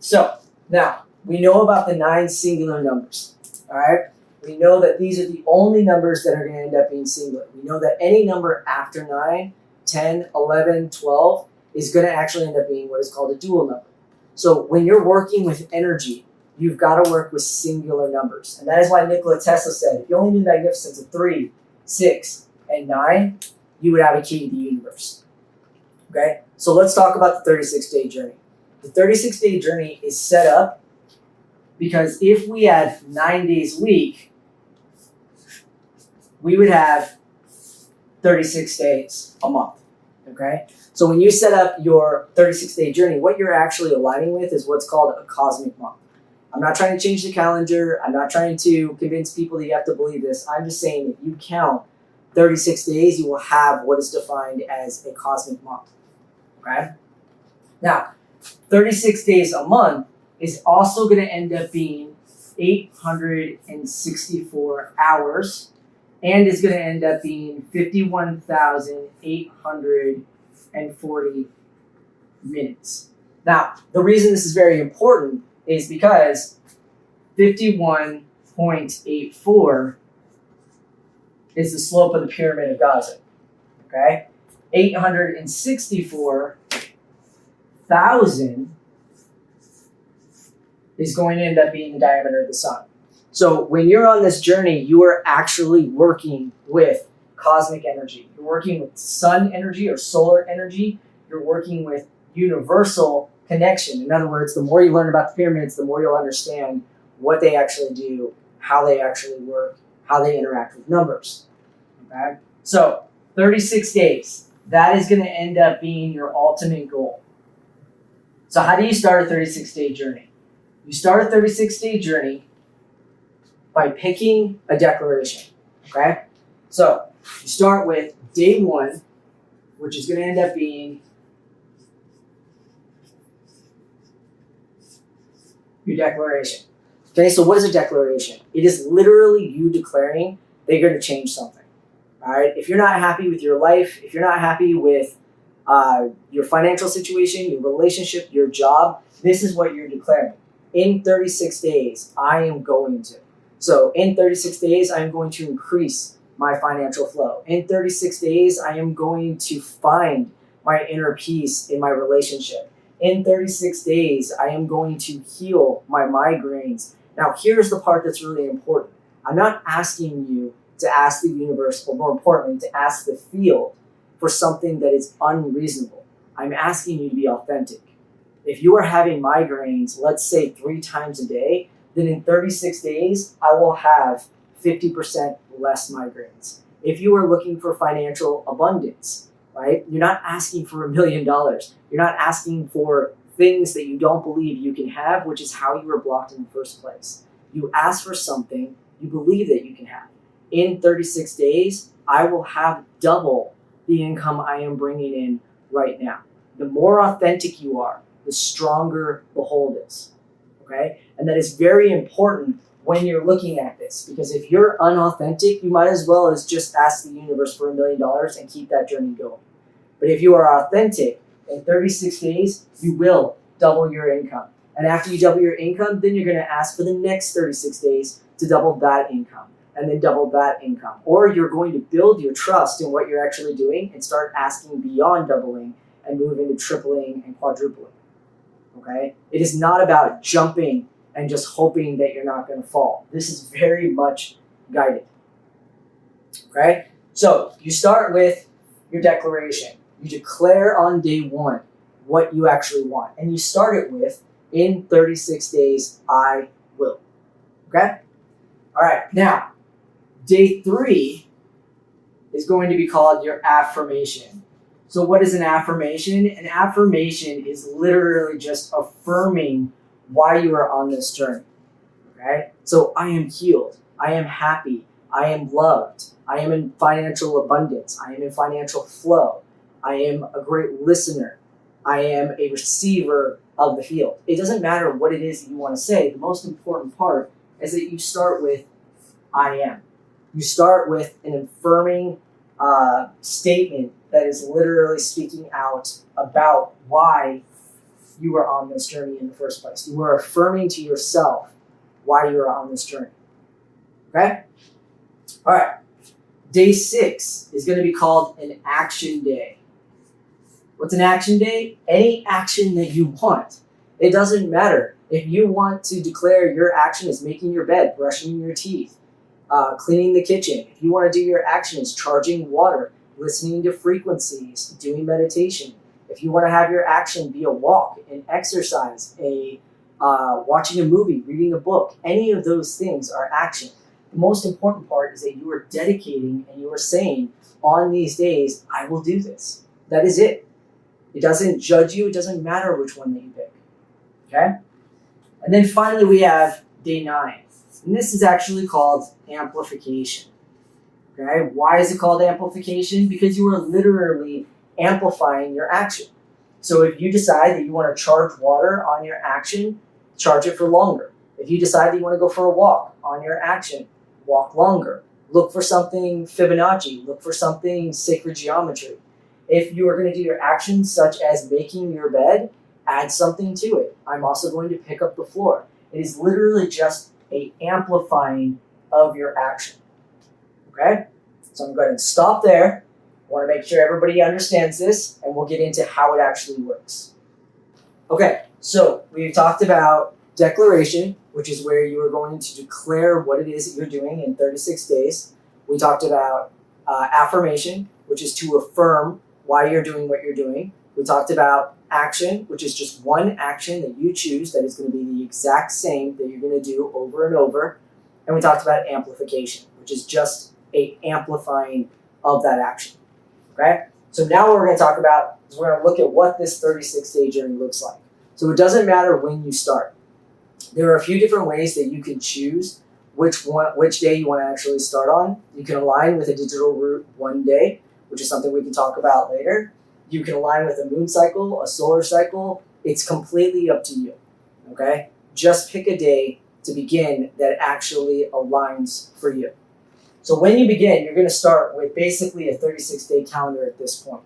So now we know about the 9 singular numbers. All right. We know that these are the only numbers that are going to end up being singular. We know that any number after 9, 10, 11, 12 is going to actually end up being what is called a dual number. So when you're working with energy, you've got to work with singular numbers. And that is why Nikola Tesla said, if you only knew the magnificence of 3, 6, and 9, you would have a key to the universe. Okay? So let's talk about the 36-day journey. The 36-day journey is set up because if we had 9 days a week, we would have 36 days a month. Okay? So when you set up your 36-day journey, what you're actually aligning with is what's called a cosmic month. I'm not trying to change the calendar. I'm not trying to convince people that you have to believe this. I'm just saying if you count 36 days, you will have what is defined as a cosmic month. Okay? Now, 36 days a month is also going to end up being 864 hours and is going to end up being 51,840 minutes. Now, the reason this is very important is because 51.84 is the slope of the pyramid of Gaza. Okay? 864,000 is going to end up being the diameter of the sun. So when you're on this journey, you are actually working with cosmic energy. You're working with sun energy or solar energy. You're working with universal connection. In other words, the more you learn about the pyramids, the more you'll understand what they actually do, how they actually work, how they interact with numbers. Okay? So 36 days, that is going to end up being your ultimate goal. So how do you start a 36-day journey? You start a 36-day journey by picking a declaration. Okay? So you start with day 1, which is going to end up being your declaration. Okay, so what is a declaration? It is literally you declaring that you're going to change something. All right, if you're not happy with your life, if you're not happy with your financial situation, your relationship, your job, this is what you're declaring. In 36 days, I am going to. So in 36 days, I am going to increase my financial flow. In 36 days, I am going to find my inner peace in my relationship. In 36 days, I am going to heal my migraines. Now, here's the part that's really important. I'm not asking you to ask the universe, or more importantly, to ask the field for something that is unreasonable. I'm asking you to be authentic. If you are having migraines, let's say 3 times a day, then in 36 days, I will have 50% less migraines. If you are looking for financial abundance, right? You're not asking for $1 million. You're not asking for things that you don't believe you can have, which is how you were blocked in the first place. You ask for something you believe that you can have. In 36 days, I will have double the income I am bringing in right now. The more authentic you are, the stronger the hold is. Okay? And that is very important when you're looking at this, because if you're unauthentic, you might as well as just ask the universe for $1 million and keep that journey going. But if you are authentic, in 36 days, you will double your income. And after you double your income, then you're going to ask for the next 36 days to double that income, and then double that income. Or you're going to build your trust in what you're actually doing and start asking beyond doubling and move into tripling and quadrupling. Okay? It is not about jumping and just hoping that you're not going to fall. This is very much guided. Okay? So you start with your declaration. You declare on day 1 what you actually want. And you start it with, in 36 days, I will. Okay? All right. Now, day 3 is going to be called your affirmation. So what is an affirmation? An affirmation is literally just affirming why you are on this journey. Okay? So I am healed. I am happy. I am loved. I am in financial abundance. I am in financial flow. I am a great listener. I am a receiver of the field. It doesn't matter what it is that you want to say. The most important part is that you start with I am. You start with an affirming statement that is literally speaking out about why you are on this journey in the first place. You are affirming to yourself why you are on this journey. Okay? All right. Day 6 is going to be called an action day. What's an action day? Any action that you want. It doesn't matter. If you want to declare your action as making your bed, brushing your teeth, cleaning the kitchen, if you want to do your action as charging water, listening to frequencies, doing meditation, if you want to have your action be a walk, an exercise, watching a movie, reading a book, any of those things are action. The most important part is that you are dedicating and you are saying, on these days, I will do this. That is it. It doesn't judge you. It doesn't matter which one that you pick. Okay? And then finally, we have day 9. And this is actually called amplification. Okay? Why is it called amplification? Because you are literally amplifying your action. So if you decide that you want to charge water on your action, charge it for longer. If you decide that you want to go for a walk on your action, walk longer. Look for something Fibonacci. Look for something sacred geometry. If you are going to do your actions such as making your bed, add something to it. I'm also going to pick up the floor. It is literally just an amplifying of your action. Okay? So I'm going to stop there. I want to make sure everybody understands this, and we'll get into how it actually works. Okay, so we've talked about declaration, which is where you are going to declare what it is that you're doing in 36 days. We talked about affirmation, which is to affirm why you're doing what you're doing. We talked about action, which is just one action that you choose that is going to be the exact same that you're going to do over and over. And we talked about amplification, which is just a amplifying of that action. Okay? So now what we're going to talk about is we're going to look at what this 36-day journey looks like. So it doesn't matter when you start. There are a few different ways that you can choose which day you want to actually start on. You can align with a digital root one day, which is something we can talk about later. You can align with a moon cycle, a solar cycle. It's completely up to you. Okay? Just pick a day to begin that actually aligns for you. So when you begin, you're going to start with basically a 36-day calendar at this point.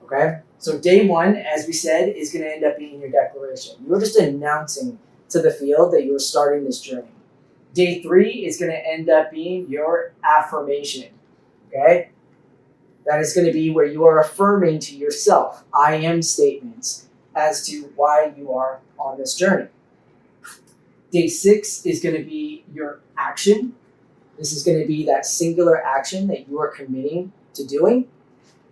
Okay? So day 1, as we said, is going to end up being your declaration. You're just announcing to the field that you're starting this journey. Day 3 is going to end up being your affirmation. Okay? That is going to be where you are affirming to yourself, I am statements as to why you are on this journey. Day 6 is going to be your action. This is going to be that singular action that you are committing to doing.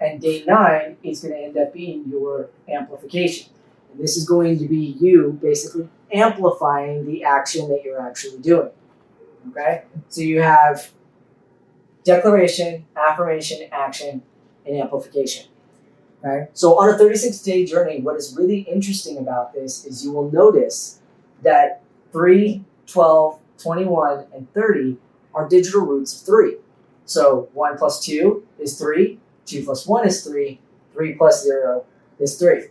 And day 9 is going to end up being your amplification. And this is going to be you basically amplifying the action that you're actually doing. Okay? So you have declaration, affirmation, action, and amplification. Okay? So on a 36-day journey, what is really interesting about this is you will notice that 3, 12, 21, and 30 are digital roots of 3. So 1 plus 2 is 3, 2 plus 1 is 3, 3 plus 0 is 3.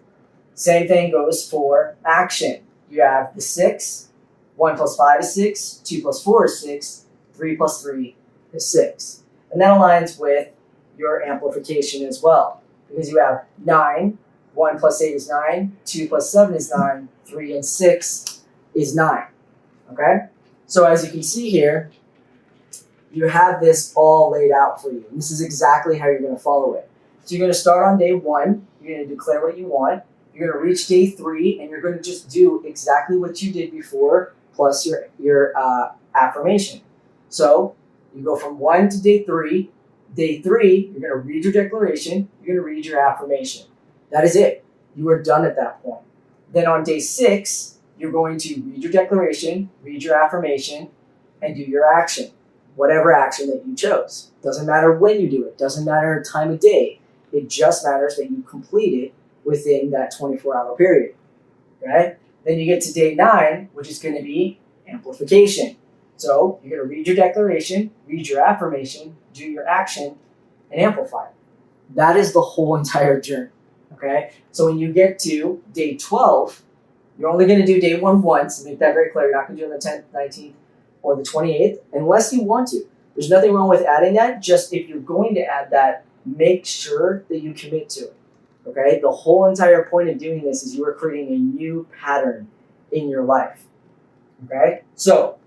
Same thing goes for action. You have the 6, 1 plus 5 is 6, 2 plus 4 is 6, 3 plus 3 is 6. And that aligns with your amplification as well. Because you have 9, 1 plus 8 is 9, 2 plus 7 is 9, 3 and 6 is 9. Okay? So as you can see here, you have this all laid out for you. And this is exactly how you're going to follow it. So you're going to start on day 1. You're going to declare what you want. You're going to reach day 3, and you're going to just do exactly what you did before, plus your affirmation. So you go from 1 to day 3. Day 3, you're going to read your declaration. You're going to read your affirmation. That is it. You are done at that point. Then on day 6, you're going to read your declaration, read your affirmation, and do your action. Whatever action that you chose. Doesn't matter when you do it. Doesn't matter time of day. It just matters that you complete it within that 24-hour period. Okay? Then you get to day 9, which is going to be amplification. So you're going to read your declaration, read your affirmation, do your action, and amplify it. That is the whole entire journey. Okay? So when you get to day 12, you're only going to do day 1 once. Make that very clear. You're not going to do it on the 10th, 19th, or the 28th, unless you want to. There's nothing wrong with adding that. Just if you're going to add that, make sure that you commit to it. Okay, the whole entire point of doing this is you are creating a new pattern in your life. Okay, so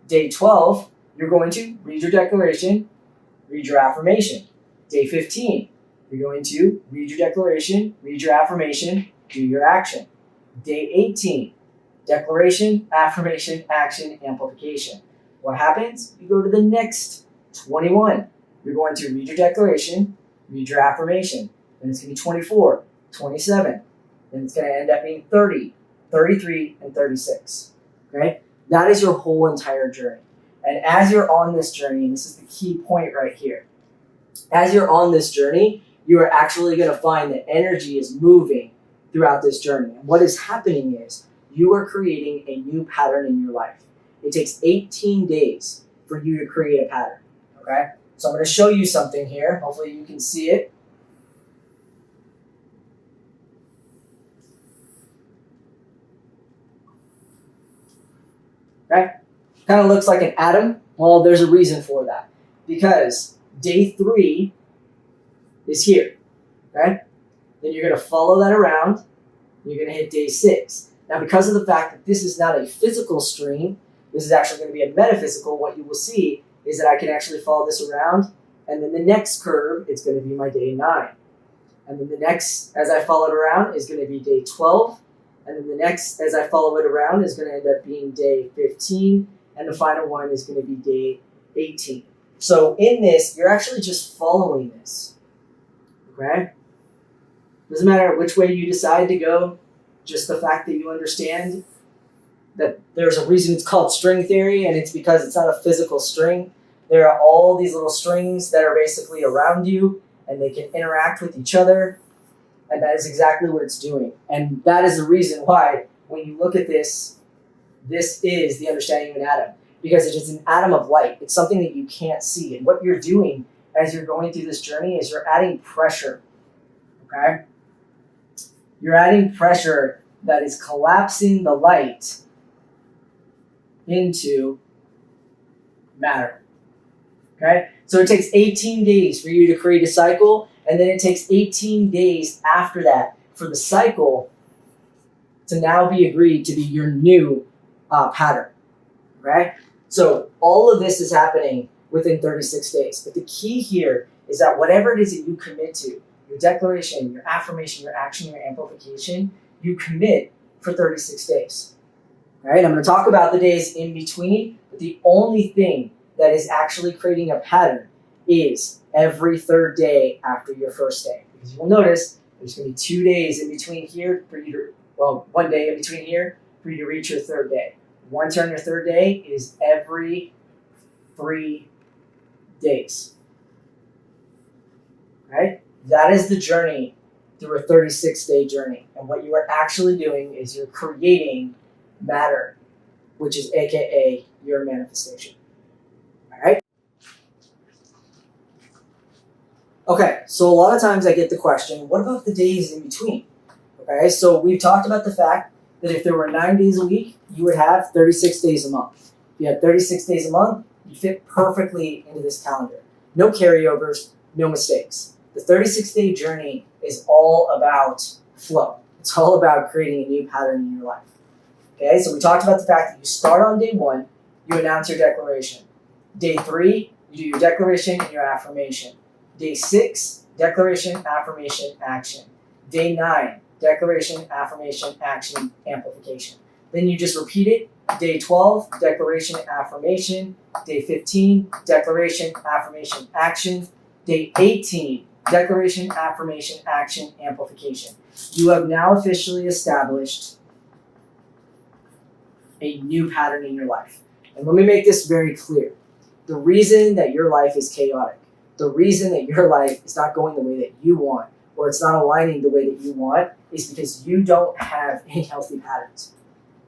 day 12, you're going to read your declaration, read your affirmation. Day 15, you're going to read your declaration, read your affirmation, do your action. Day 18, declaration, affirmation, action, amplification. What happens? You go to the next 21. You're going to read your declaration, read your affirmation. Then it's going to be 24, 27. Then it's going to end up being 30, 33, and 36. Okay? That is your whole entire journey. And as you're on this journey, and this is the key point right here, as you're on this journey, you are actually going to find that energy is moving throughout this journey. And what is happening is you are creating a new pattern in your life. It takes 18 days for you to create a pattern. Okay? So I'm going to show you something here. Hopefully you can see it. Okay? Kind of looks like an atom. Well, there's a reason for that. Because day 3 is here. Okay? Then you're going to follow that around. You're going to hit day 6. Now, because of the fact that this is not a physical stream, this is actually going to be a metaphysical, what you will see is that I can actually follow this around. And then the next curve, it's going to be my day 9. And then the next, as I follow it around, is going to be day 12. And then the next, as I follow it around, is going to end up being day 15. And the final one is going to be day 18. So in this, you're actually just following this. Okay? Doesn't matter which way you decide to go, just the fact that you understand that there's a reason it's called string theory, and it's because it's not a physical string. There are all these little strings that are basically around you, and they can interact with each other, and that is exactly what it's doing. And that is the reason why, when you look at this, this is the understanding of an atom, because it is an atom of light. It's something that you can't see, and what you're doing as you're going through this journey is you're adding pressure, okay? You're adding pressure that is collapsing the light into matter. Okay? So it takes 18 days for you to create a cycle, and then it takes 18 days after that for the cycle to now be agreed to be your new pattern. Okay? So all of this is happening within 36 days. But the key here is that whatever it is that you commit to, your declaration, your affirmation, your action, your amplification, you commit for 36 days. All right, I'm going to talk about the days in between, but the only thing that is actually creating a pattern is every third day after your first day. Because you will notice there's going to be 2 days in between here for you to, well, 1 day in between here for you to reach your third day. Once you're on your third day is every 3 days. All right? That is the journey through a 36-day journey. And what you are actually doing is you're creating matter, which is AKA your manifestation. All right? Okay, so a lot of times I get the question, what about the days in between? Okay, so we've talked about the fact that if there were 9 days a week, you would have 36 days a month. If you had 36 days a month, you fit perfectly into this calendar. No carryovers, no mistakes. The 36-day journey is all about flow. It's all about creating a new pattern in your life. Okay, so we talked about the fact that you start on day 1, you announce your declaration. Day 3, you do your declaration and your affirmation. Day 6, declaration, affirmation, action. Day 9, declaration, affirmation, action, amplification. Then you just repeat it. Day 12, declaration, affirmation. Day 15, declaration, affirmation, action. Day 18, declaration, affirmation, action, amplification. You have now officially established a new pattern in your life. And let me make this very clear. The reason that your life is chaotic, the reason that your life is not going the way that you want, or it's not aligning the way that you want, is because you don't have any healthy patterns.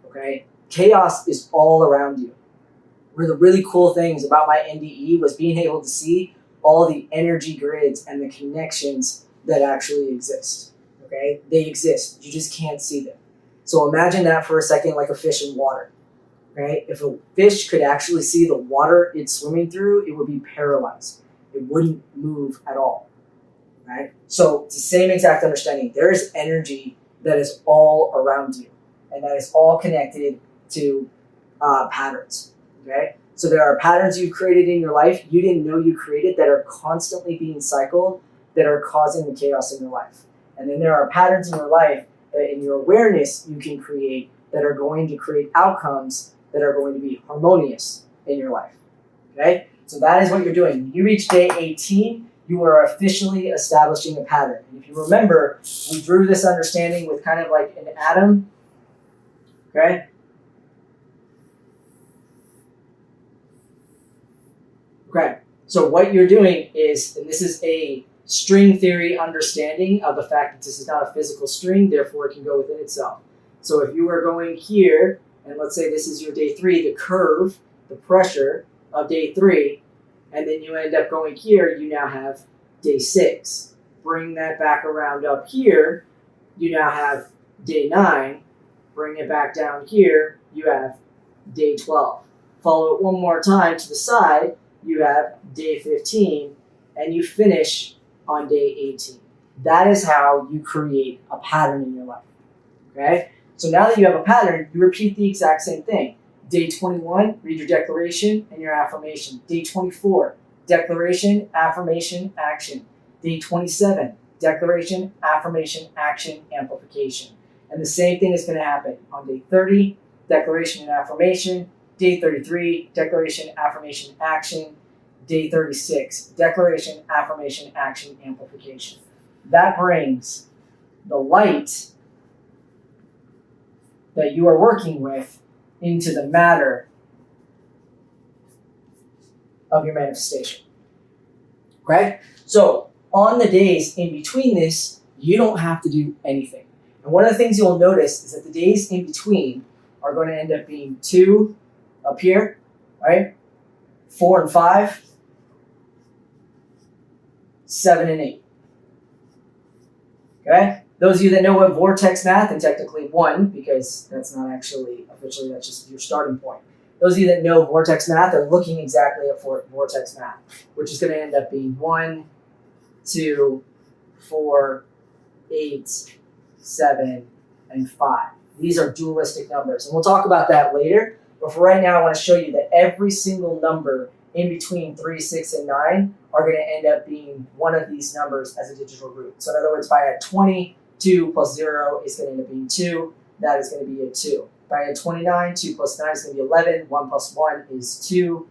Okay? Chaos is all around you. One of the really cool things about my NDE was being able to see all the energy grids and the connections that actually exist. Okay? They exist. You just can't see them. So imagine that for a second like a fish in water. Okay? If a fish could actually see the water it's swimming through, it would be paralyzed. It wouldn't move at all. Right? So it's the same exact understanding. There is energy that is all around you, and that is all connected to patterns. Okay? So there are patterns you've created in your life you didn't know you created that are constantly being cycled that are causing the chaos in your life. And then there are patterns in your life that in your awareness you can create that are going to create outcomes that are going to be harmonious in your life. Okay? So that is what you're doing. When you reach day 18, you are officially establishing a pattern. And if you remember, we drew this understanding with kind of like an atom. Okay? Okay. So what you're doing is, and this is a string theory understanding of the fact that this is not a physical string, therefore it can go within itself. So if you were going here, and let's say this is your day 3, the curve, the pressure of day 3, and then you end up going here, you now have day 6. Bring that back around up here, you now have day 9. Bring it back down here, you have day 12. Follow it one more time to the side, you have day 15, and you finish on day 18. That is how you create a pattern in your life. Okay? So now that you have a pattern, you repeat the exact same thing. Day 21, read your declaration and your affirmation. Day 24, declaration, affirmation, action. Day 27, declaration, affirmation, action, amplification. And the same thing is going to happen on day 30, declaration and affirmation. Day 33, declaration, affirmation, action. Day 36, declaration, affirmation, action, amplification. That brings the light that you are working with into the matter of your manifestation. Okay? So on the days in between this, you don't have to do anything. And one of the things you'll notice is that the days in between are going to end up being 2 up here, right? 4 and 5, 7 and 8. Okay? Those of you that know what vortex math, and technically 1, because that's not actually officially, that's just your starting point. Those of you that know vortex math are looking exactly at vortex math, which is going to end up being 1, 2, 4, 8, 7, and 5. These are dualistic numbers, and we'll talk about that later. But for right now, I want to show you that every single number in between 3, 6, and 9 are going to end up being one of these numbers as a digital root. So in other words, if I had 20, 2 plus 0 is going to end up being 2. That is going to be a 2. If I had 29, 2 plus 9 is going to be 11. 1 plus 1 is 2.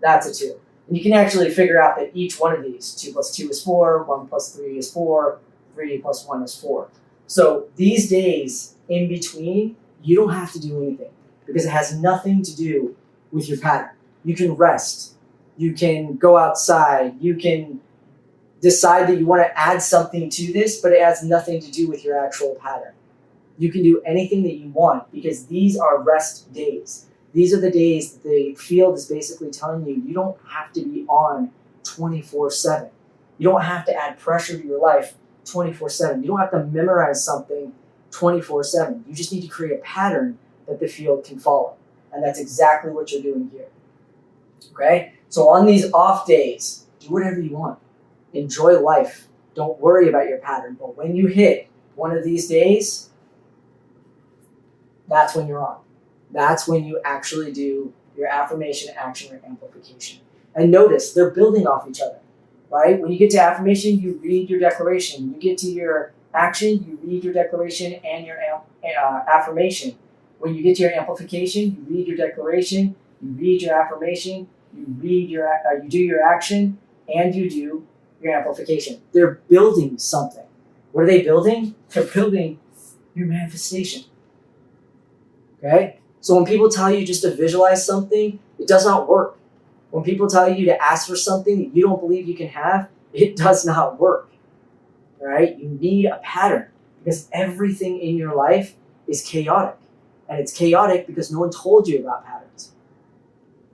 That's a 2. And you can actually figure out that each one of these, 2 plus 2 is 4, 1 plus 3 is 4, 3 plus 1 is 4. So these days in between, you don't have to do anything because it has nothing to do with your pattern. You can rest. You can go outside. You can decide that you want to add something to this, but it has nothing to do with your actual pattern. You can do anything that you want because these are rest days. These are the days that the field is basically telling you don't have to be on 24/7. You don't have to add pressure to your life 24/7. You don't have to memorize something 24/7. You just need to create a pattern that the field can follow. And that's exactly what you're doing here. Okay? So on these off days, do whatever you want. Enjoy life. Don't worry about your pattern. But when you hit one of these days, that's when you're on. That's when you actually do your affirmation, action, or amplification. And notice, they're building off each other, right? When you get to affirmation, you read your declaration. You get to your action, you read your declaration and your affirmation. When you get to your amplification, you read your declaration, you read your affirmation, you do your action, and you do your amplification. They're building something. What are they building? They're building your manifestation. Okay? So when people tell you just to visualize something, it does not work. When people tell you to ask for something that you don't believe you can have, it does not work. All right? You need a pattern because everything in your life is chaotic. And it's chaotic because no one told you about patterns.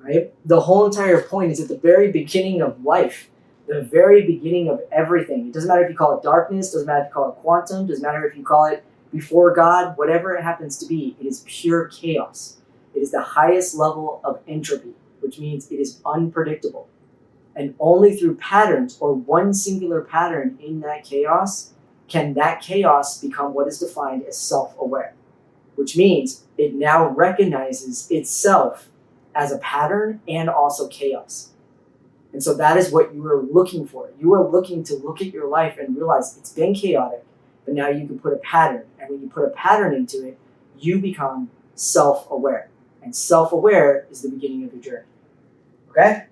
Right? The whole entire point is at the very beginning of life, the very beginning of everything. It doesn't matter if you call it darkness, doesn't matter if you call it quantum, doesn't matter if you call it before God, whatever it happens to be, it is pure chaos. It is the highest level of entropy, which means it is unpredictable. And only through patterns, or one singular pattern in that chaos, can that chaos become what is defined as self-aware, which means it now recognizes itself as a pattern and also chaos. And so that is what you are looking for. You are looking to look at your life and realize it's been chaotic, but now you can put a pattern. And when you put a pattern into it, you become self-aware. And self-aware is the beginning of your journey. Okay?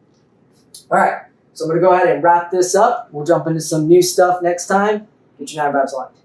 All right. So I'm going to go ahead and wrap this up. We'll jump into some new stuff next time. Get your 9 vibes aligned.